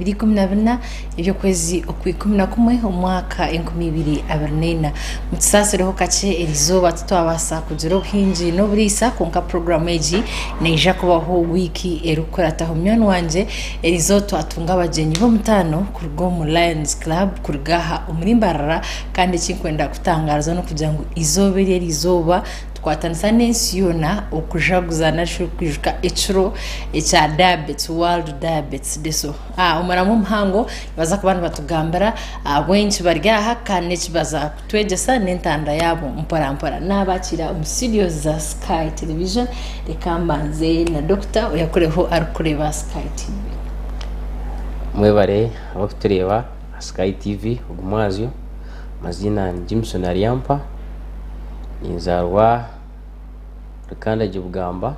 2014 ibyo kwezi okwi11 umwaka 2024 mutsasireho kace erizoba tutwabasa kugira obuhinji no burisa konka program eji neija kubaho wiki erukorataho mwana wanje erizoto atunga abagenyi bo mutano kurugo mu Lions Club kurugaha umurimbarara kandi kinkwenda kutangaza no kugira ngo izobe erizoba twatanisa nensi yona okujaguza nasho kwijuka eciro echa diabetes world diabetes deso umaramu mhango baza kubantu batugambara abwenchi baryaha kane kibaza kutwegesa n'entanda yabo mpora nabakira studios za Sky Television rekambanze na doctor uyakoreho arukureba Sky TV mwebare abakutureba Sky TV ugumwazyo mazina ni Jimson Ariampa inzarwa rukanda jibugamba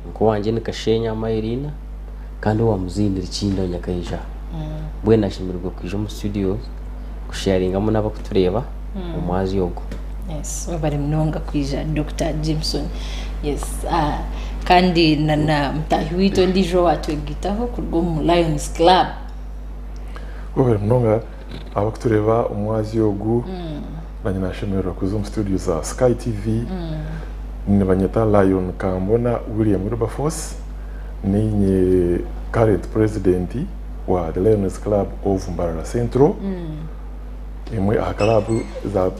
nko wanje nikashenya amayirina kandi wa muzindira ikinda nyakayija bwe nashimirwa kwije mu studio kusharingamo n'abakutureba umwazi yogo. Yes, bari mnonga kwija Dr. Jimson. Yes, kandi na mtahiwito ndijo watwegitaho kurwo mu Lions Club. Bari mnonga abakutureba umwazi yogo nanye nashimirwa kuzo mu studio za Sky TV. Nibanyeta Lion Kambona William Wilberforce ni current president wa the Lions Club of Mbarara Central. Imwe akalabu za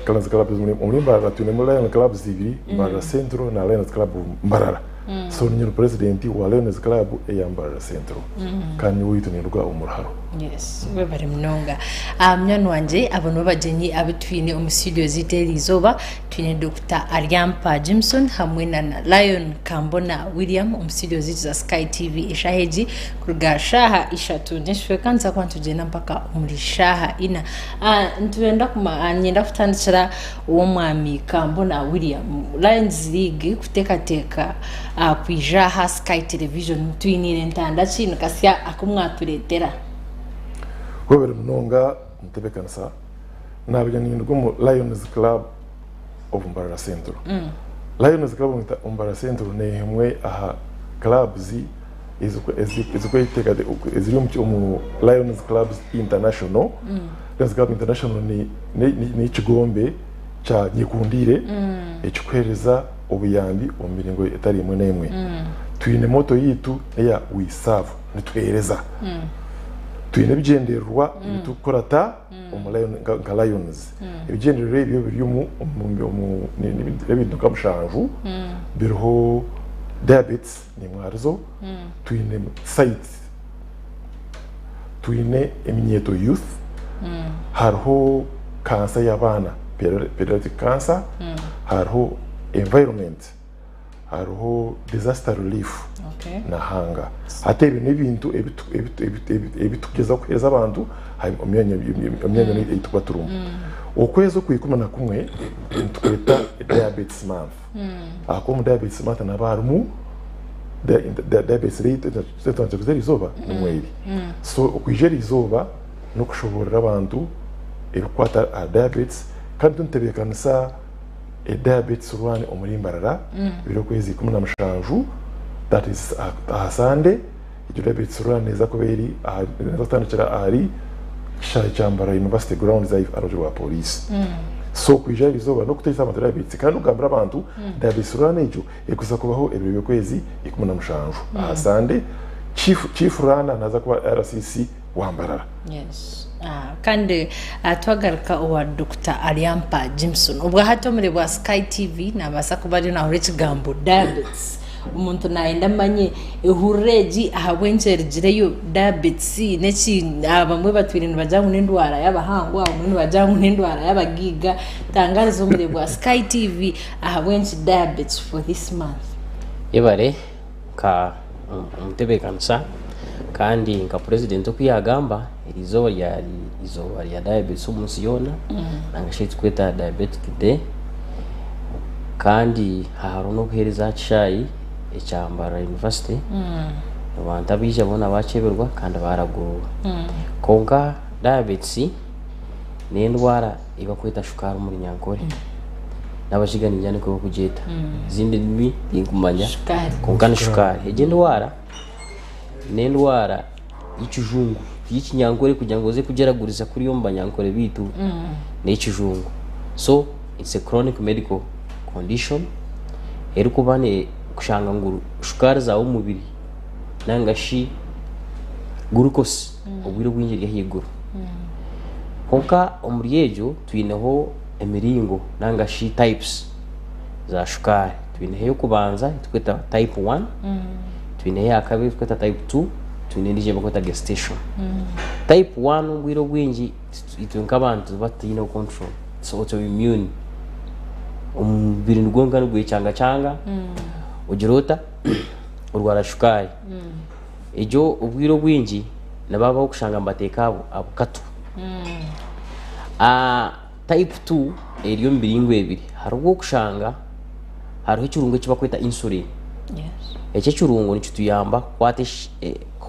Lions Club muri Mbarara tunemo Lions Club zibiri Mbarara Central na Lions Club Mbarara. So ni president wa Lions Club ya Mbarara Central. Kandi witunirwa umuraharo. Yes, we bari mnonga. Mwana wanje abantu bagenyi abitwine umustudio ziteri zoba twine Dr. Ariampa Jimson hamwe na Lion Kambona William umustudio za Sky TV ishaheji kurugashaha ishatu neshwe kanza kwantugena mpaka umurishaha ina ntwenda nyenda kutandikira uwo mwami Kambona William Lions League kutekateka kwijaha Sky Television twinire ntanda kino kasya akumwaturetera Robert Mnonga ntebekansa nabyanindwa mu Lions Club of Mbarara Central. Lions Club of Mbarara Central ne hemwe aha clubs iziko iteka iziri mu Lions Clubs International. Lions Club International ni ikigombe cha nyikundire ekikwereza obuyambi omiringo etari imwe nemwe. Twine moto yitu ya we serve nitwereza. Twine bigenderwa bitukorata nka Lions. Ibigenderwa ibyo biri mu n'ibintu kamushanju biriho diabetes ni mwarzo. Twine site twine eminyeto youth hariho cancer y'abana pediatric cancer hariho environment hariho disaster relief na hanga ate ibintu ebitugeza kweza abantu omyanya itubaturumu okwezo kwikumana kumwe tweta diabetes month akomu diabetes month nabarumu diabetes rate tetwanze izoba mwezi so okwijera izoba no kushoborera abantu ebikwata diabetes kandi tuntebekanisa diabetes rwani umurimbarara biro kwezi 17 that is Sunday diabetes rwani neza kuberi natandikira ari Shaychambara University ground za arojo wa police so kwija bizoba no kuteza diabetes kandi ugambira abantu diabetes rwani ejo ekuza kubaho ebyo kwezi 17 Sunday chief rana naza kuba RCC wambarara. Yes. Kandi twagaruka uwa Dr. Ariampa Jimson ubwo hato muri bwa Sky TV nabasa kubari na uretse gambo diabetes umuntu naenda manye ehureji ahabwenjerejeyo diabetes neki abamwe batwirinda bajyangu n'indwara y'abahangwa umuntu bajyangu n'indwara y'abagiga tangarizo muri bwa Sky TV ahabwenje diabetes for this month yebare ka umutebekansa kandi nka president okuyagamba izoba ya diabetes umunsi yona nangashitse kweta diabetic day kandi haruno kuhereza chayi ecyambara university abantu abije bona baceberwa kandi baraguruwa konka diabetes ni indwara iba kweta shukari muri nyankore n'abashigana njyane ko kujeta zindi ni kumanya konka ni shukari ije ndwara ni indwara y'ikijungu y'ikinyankore kugira ngo uze kugeraguriza kuri yo mbanyankore bitu n'ikijungu. So it's a chronic medical condition eri kubane kushanga ngo shukari za umubiri nangashi glucose obwiro bwinjiriye higuru konka omuryejo twineho emiringo nangashi types za shukari. Twineho yo kubanza twita type 1 twineho ya kabiri twita type 2 twineho nije bakwita gestation. Type 1 obwiro bwinji itunka abantu batine control so autoimmune umubiri ndgonga n'ugwicanga ugirota urwara shukari ejo ubwiro bwinji nababaho kushanga mbatekabo abukatu. Type 2 eriyo mbiringo ebiri harubwo kushanga hariho ikirungo kibakwita insulin. Ece kirungo nico tuyamba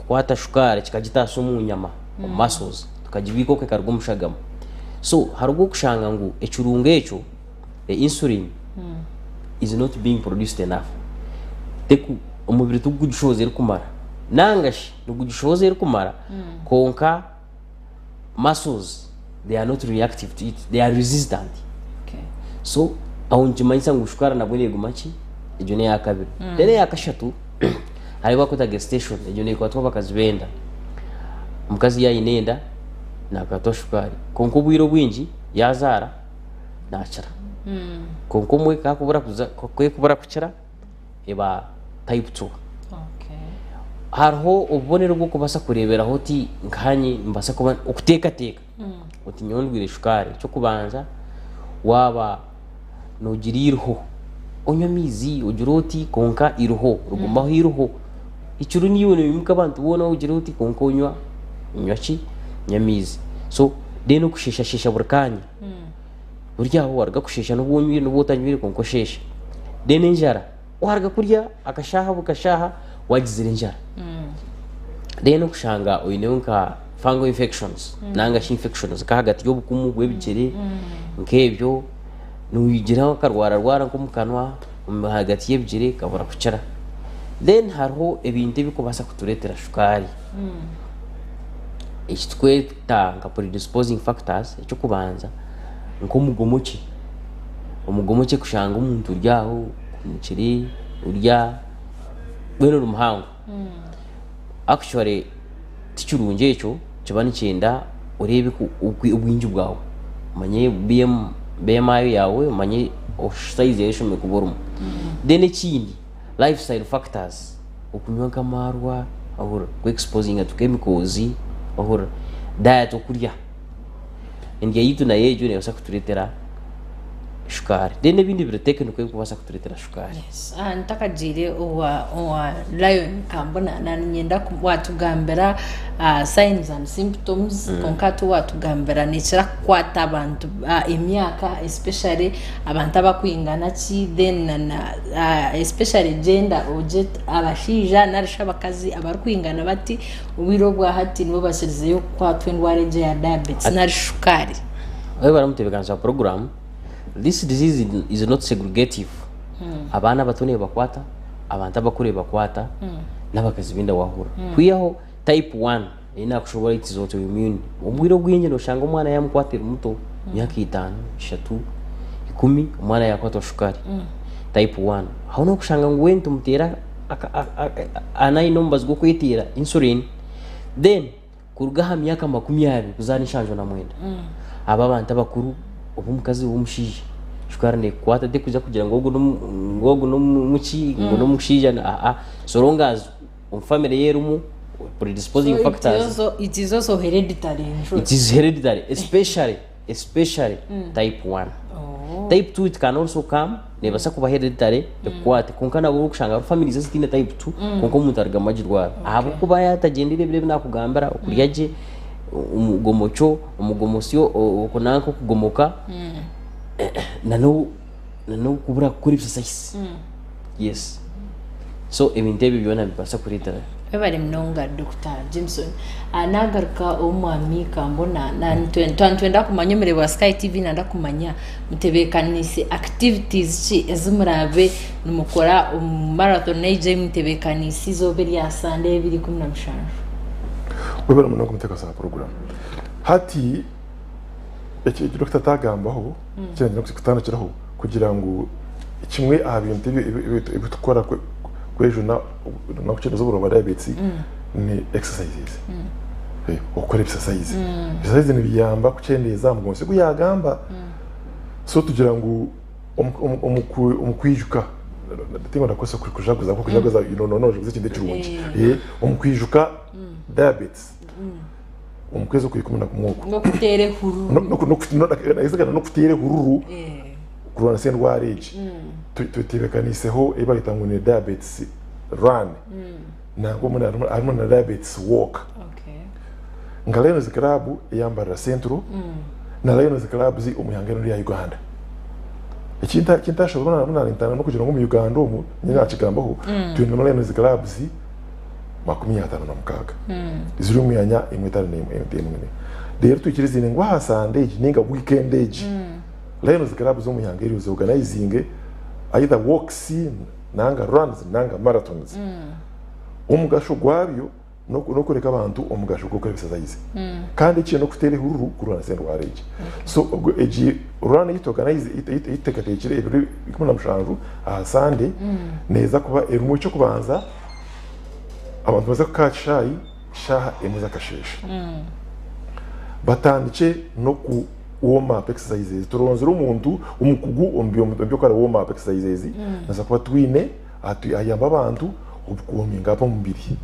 kwata shukari kikagitasa mu nyama mu muscles tukagibiko ke kargo mushagamo. So harubwo kushanga ngo ekirungo eco the insulin is not being produced enough. Teku umubiri tugudishoze kumara nangashi tugudishoze kumara konka muscles they are not reactive to it, they are resistant. So awunjimanyisa ngo shukara nabone gumachi ejo ne yakabiri dene yakashatu hari bakuta gestation ejo ne kwatwa bakazibenda mukazi yayinenda nakatwa shukari konko bwiro bwinji yazara nachara konko mwe kakubura kuza kubura kuchira eba type 2. Hariho ubonero bwo kubasa kurebera hoti nkanye mbasa kuba ukuteka uti nyondwire shukari cyo kubanza waba nogirirho onyamizi ugiroti konka iruho rugumaho iruho icyuru niyo bimuka abantu ubona ugiroti konko nywachi nyamizi. So deno kushesha burkanye buryaho warga kushesha no bonyire no botanyire konko shesha dene njara warga kurya akashaha bukashaha wagizira njara deno kushanga oyinonka fungal infections nanga infections ka hagati yo bukumu bwebigere nkebyo nuyigira karwara nko mukanwa hagati yebigere kabura kucara. Then hariho ebintu bikubasa kuturetera shukari tweta nka predisposing factors cyo kubanza nko umugomoke kushanga umuntu uryaho kumukiri urya bweno rumuhango actually tikirunje eco kibani cyenda urebe ku ubwinji bwawe manye BMI yawe manye size yesho mekuborumo. Then ikindi lifestyle factors ukunywa kamarwa ahura exposing to chemicals ahura diet okurya ndiye yitu na yejo ne kuturetera shukari then ibindi biro technical kubasa kuturetera shukari. Yes. Ntaka jire owa lion kambona na nyenda watugambera signs and symptoms konkatu watugambera nichira kwata abantu emyaka especially abantu abakwingana ki then na especially gender ojet abashija narisha bakazi abarkwingana bati ubiro bwa hati nibo basirizeyo kwatwa indwara je ya diabetes na shukari. Wewe baramutebekanza program. This disease is not segregative. Abana batone bakwata abantu abakure bakwata nabakazibinda wahura kwiyaho type 1 ina kushobora it is autoimmune ubwiro bwinje no shanga umwana yamukwatira muto myaka 5 3 10 umwana yakwatwa shukari type 1 hauna kushanga ngwento mutera anayi numbers go kwitira insulin then kurugaha myaka 20 kuzani shanjo na mwenda aba bantu abakuru ubumukazi wumushije shukari ne kwata de kuja kugira ngo ngogo no muchi ngo no mushija so long as family yerumu predisposing factors it is also hereditary. It is hereditary especially type 1. Type 2 it can also come nebasa kuba hereditary kwate konkana bo kushanga families zitine type 2 konko mutarga majirwa abo kuba yatagendire bire nakugambara ukuryaje umugomosyo ukunanko kugomoka nano kubura kuri precise. Yes, so ibintu bibona bibasa kuritara bari mnonga Dr. Jameson anagaruka omwami kambona na twenda kumanyomere wa Sky TV nanda kumanya mutebekanise activities chi ezumurabe numukora marathon age mutebekanisi zo beri ya Sunday 2015 webera munongo muteka sa program hati iki Dr. Tagambaho cyane no kutandukiraho kugira ngo kimwe abintu ibitukora kwejuna no kucyezo buro diabetes ni exercises ukora exercise exercise ni biyamba kucendeza mu nsi kuyagamba so tugira ngo umukwijuka ndatingo ndakosa kujaguza no zikinde kirungi umukwijuka diabetes umukwezo kuyikumina kumwuko no kutere hururu no kutere hururu kurwana sendwara age tutibekaniseho iba gitango ni diabetes run nango muna arimo na diabetes walk nga Lions Club yambara centro na Lions Club zi umuyangano ya Uganda ikinta shobora na intana no kugira ngo mu Uganda umu nyina kigambaho tuna na Lions Club zi 56 ziri umuyanya imwitana n'imwe rero tukirize ngo hasande ninga weekend age Lions Club zo umuyangero zo organizing either walks nanga runs nanga marathons umugasho gwabyo no kureka abantu umugasho gukora exercise kandi ikintu no kutere hururu kurana sendwara iki so eji run it organize itekakekire ibiri kumuna mushanju ahasande neza kuba erumu cyo kubanza abantu baza kukacayi shaha emuza kashesha batandike no ku warm up exercises turonzera umuntu umukugu ombyo kora warm up exercises naza kuba twine ayamba abantu ubukuminga apa mubiri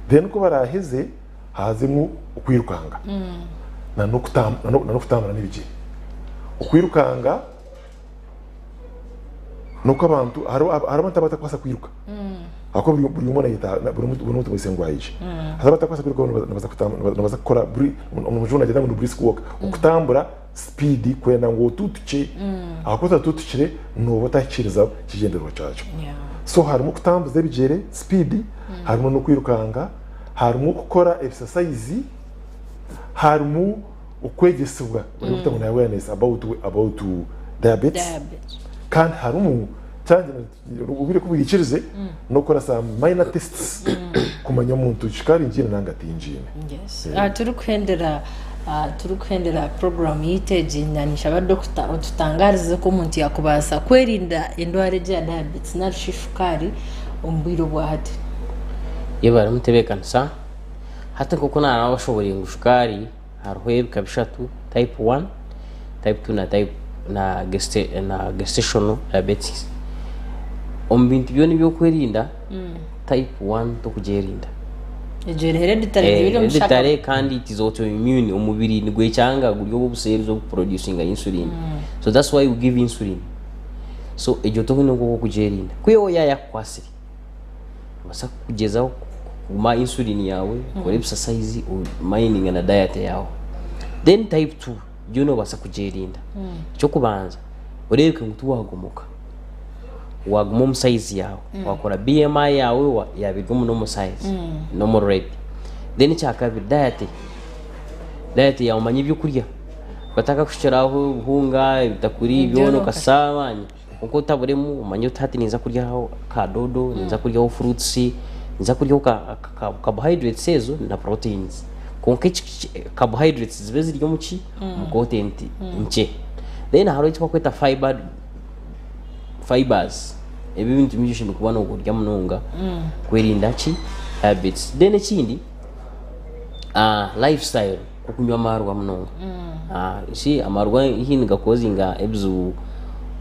then ko baraheze hazimwe ukwirukanga na no kutambana n'ibije ukwirukanga nuko abantu arabanta batakwasa kwiruka ako buri umuntu yita buri umuntu bisengwaje azabata kwasa kwiruka nabaza gukora umujuna agenda mu brisk walk ukutambura speed kwenda ngo tutuce akoza tutucire no batakiriza kigendero cyacu so harimo kutambuza bijere speed harimo no kwirukanga harimo gukora exercise harimo ukwegesubwa uri gutanga awareness about diabetes kandi harimo cyane ubire kubigikirize no kora some minor tests kumanya umuntu chikari njine nangatinjine turukwendera program yiteginyanisha abadokita tutangarize ko umuntu yakubasa kwerinda indwara ya diabetes na shifukari umbiro bwahati yebara mutebekansa hata kuko nara bashobora ngushukari harweb kabishatu type 1 type 2 na type na gestational diabetes ombintu byone byo kwerinda type 1 to kugerinda hereditary kandi it is autoimmune umubiri nigwe cyanga guryo bubuseri zo producing insulin so that's why we give insulin so ejo to hino go kugerinda kuyo yaya kwasiri basa kugezaho kuma insulin yawe kore exercise mining na diet yawe then type 2 byo basa kugerinda cyo kubanza ureke ngutu waguma size yawe wakora BMI yawe yabiguma no size normal rate then cyakabiri diet yawe manye byo kurya bataka kushiraho buhunga bitakuri byono kasabanye uko taburemu umanye utatinza kuryaho kadodo nza kuryaho fruits nza kuryaho carbohydrates sezo na proteins konke carbohydrates zibe ziryo muki mu content nche then haro icyo kweta fibers ebi bintu byinshi kubana ukurya munonga kwerinda ki habits then ikindi lifestyle kukunywa amarwa munonga si amarwa ihinga kozinga ebzu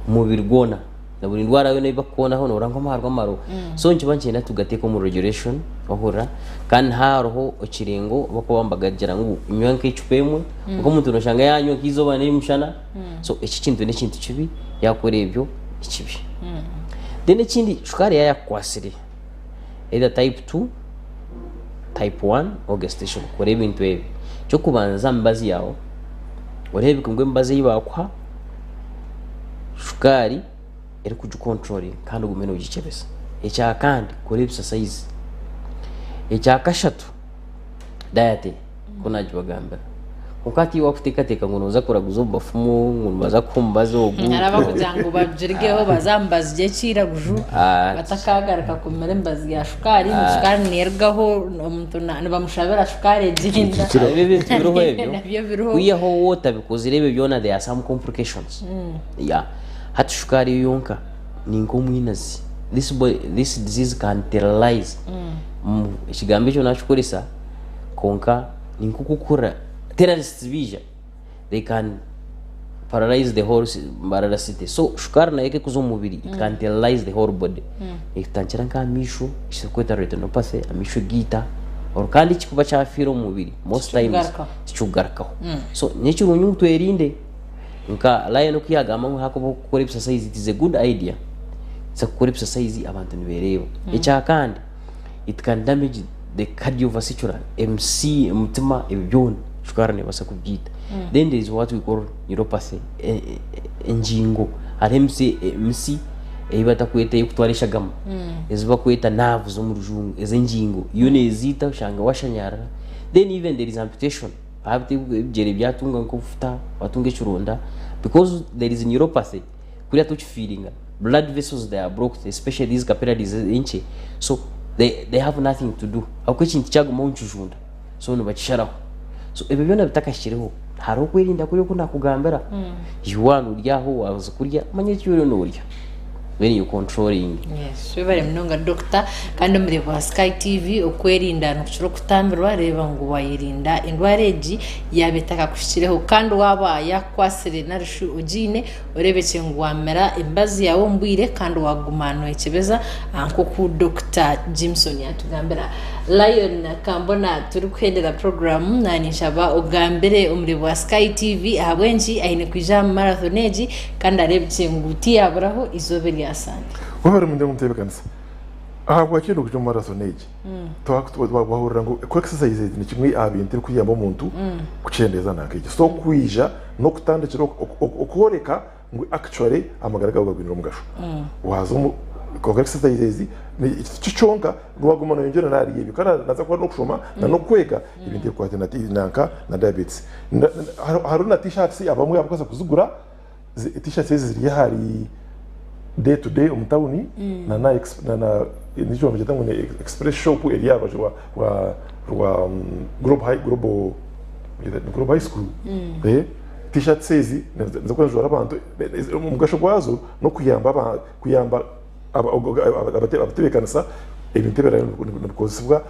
mubiri gona na buri ndwara yo niba kona hono urangwa amarwa maro so nkiba nkenda tugateka mu regulation bahura kandi haroho okirengo bako bambagagira ngo imyanke icupemwe uko umuntu noshanga yanyo kizoba niri mushana so iki kintu ne kintu kibi yakorebyo ikibi then ikindi shukari yakwasiri either type 2 type 1 or gestation kore bintu ebi cyo kubanza mbazi yawo urebe kungwe mbazi yibakwa shukari eri kuju controlling kandi ugumene ugikebesa ecya kandi kore exercise ecya kashatu diet kunajibagamba ukati wakutekateka ngo noza kuraguza bafumu ngo baza kumbaza ogu araba kugira ngo babjirgeho bazambaza igihe kiraguju batakagaruka kumera mbazi ya shukari mushukari nergaho umuntu bamushabira shukari ejinda nabyo biroho kuyaho wota because irebe byona there are some complications yeah hatu shukari yonka ni ngomwinazi this disease can terrorize ikigambo cyo nachukorisa konka ni nkukukura terrorists bija they can paralyze the whole city so shukari na yake kuzo mubiri it can terrorize the whole body itanchira nka mishu isikweta retinopathy amishu gita or kandi kikuba cyafiro mubiri most times kichugarakaho so nyekiro nyuto erinde nka lion kuyagama hako gukora exercise it is a good idea it's a gukora exercise abantu nibereba icya kandi it can damage the cardiovascular MC umutima ibyona shukari ne basa kubyita then there is what we call neuropathy enjingo ari MC ibata kweta yikutwarisha gama eziba kweta nerves zo mu rujungu ezenjingo iyo nezita ushanga washanyara then even there is amputation abate byere byatunga nkufuta watunge churonda because there is neuropathy kuriya touch feeling blood vessels they are blocked especially these capillaries inche so they have nothing to do akwichinti cyaguma unchujunda so no bachisharaho so ebe byona bitakashiriho haro kwirinda kuri ko nakugambera yuwanu uryaho waza kurya manye cyuro no urya when you controlling yes we bari mnonga doctor kandi muri wa Sky TV okwirinda no kuchiro kutambirwa reba ngo wayirinda indwara eji yabetaka kushireho kandi waba yakwasire narishu ujine urebeke ngo wamera imbazi yawo mbwire kandi wagumano ekebeza anko ku Dr. Jimson yatugambira Lion kambona turi kwendera program nani shaba ugambere umuri wa Sky TV ahabwenji aine kwija marathon eji kandi arebye nguti yaburaho izoberi asante wabara munde mutebe kanisa aha kwakino kujya marathon eji twahurira ngo ko exercise ni kimwe abintu kuyamba umuntu kucendeza nakije so kwija no kutandikira okoreka ngo actually amagara gawe gabinira mugasho wazo ko exercise ni chichonga rwaguma no yongera nari yebi kana naza kwa no kushoma na no kwega ibindi kwa alternative nanka na diabetes haruna t-shirts abamwe abakoze kuzugura t-shirts ziri hari day to day umtawuni na nicho bamujeta ngo express shop area wa group high school t-shirts sezi nza kwa jora abantu mugasho kwazo no kuyamba abatebekanisa ibintu bera n'ukozibwa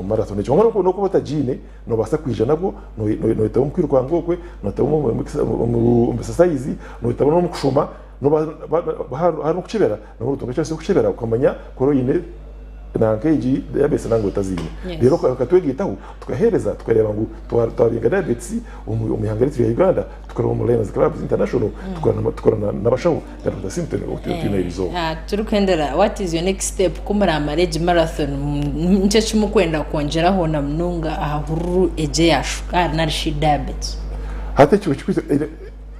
marathon cyo ngoro no kubata jine no basa kwija nabwo no itawo mkwirwa ngokwe no tawo mu exercise no itawo no kushoma no haru kuchibera no rutonga cyose kuchibera ukamanya koro yine nankeji yabese nango tazine rero katwegitaho tukahereza tukareba ngo twabinga diabetes umuhangaritse ya Uganda tukareba mu Lions Club International tukorana n'abashaho ya symptom utinairizo turi kwendera what is your next step kumara marriage marathon nce cyumukwenda kongeraho na mnunga ahuru eje yashukari na diabetes hata cyo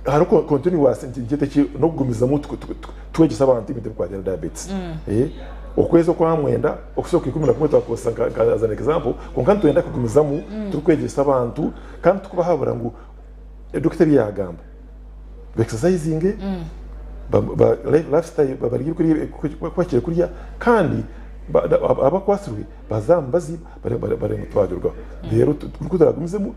hariko continuous ngite no gumiza mutwe twegisa abantu ibintu kwa diabetes okwezo kwa mwenda okusoka 11 twakosa as an example konkantu yenda kugumizamu tukwegisa abantu kandi tukubahabura ngo doctor yagamba exercising lifestyle babari kwakira kurya kandi abakwasirwe bazambazi bare mutwagirwa rero tukudagumizemu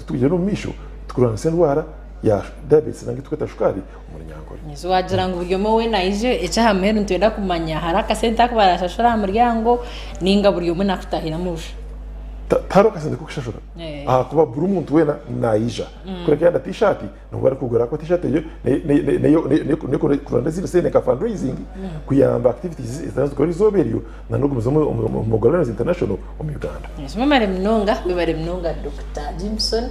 tugije no misho tukurana sendwara ya diabetes nangi tukata shukari umunyangoro nizo wagira ngo buryo mowe naije echa hamheru ntwenda kumanya haraka senta kubarashashura umuryango ninga buryo mwe nakutahira musha taro kasende kushashura kuba buri umuntu wena naija kureka t-shirt no bari kugura ko t-shirt yo ne kuranda zile sene ka fundraising kuyamba activities izazikora izoberiyo na nugumiza mu Lions International mu Uganda mama remnonga bibare mnonga Dr. Jimson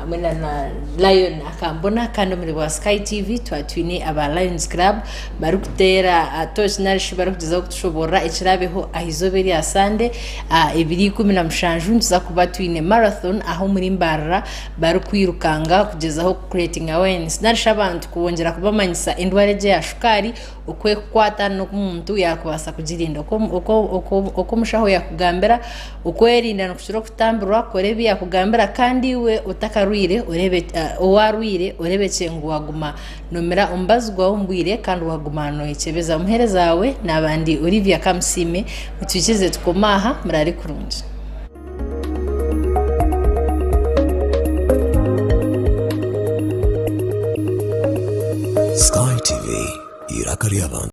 amena na Lion akambona kandi muri wa Sky TV twatwine aba Lions Club barukutera atosh narishi barukugeza kutushobora ikirabeho ahizoberi asande 2017 tuza kuba twine marathon aho muri Mbarara bari kwirukanga kugeza aho creating awareness narisha abantu kubongera kubamanyisa indwara ya shukari ukwe kwata no kumuntu yakubasa kugirinda uko mushaho yakugambira ukwerinda no kushira kutambirwa korebi yakugambira kandi we utakarwire urebe owarwire urebeke ngo waguma nomera umbazwa umbwire kandi wagumano yekebeza muhereza wawe nabandi Olivia Kamsime mutwikize tukomaha murari kurunje Sky TV irakari abantu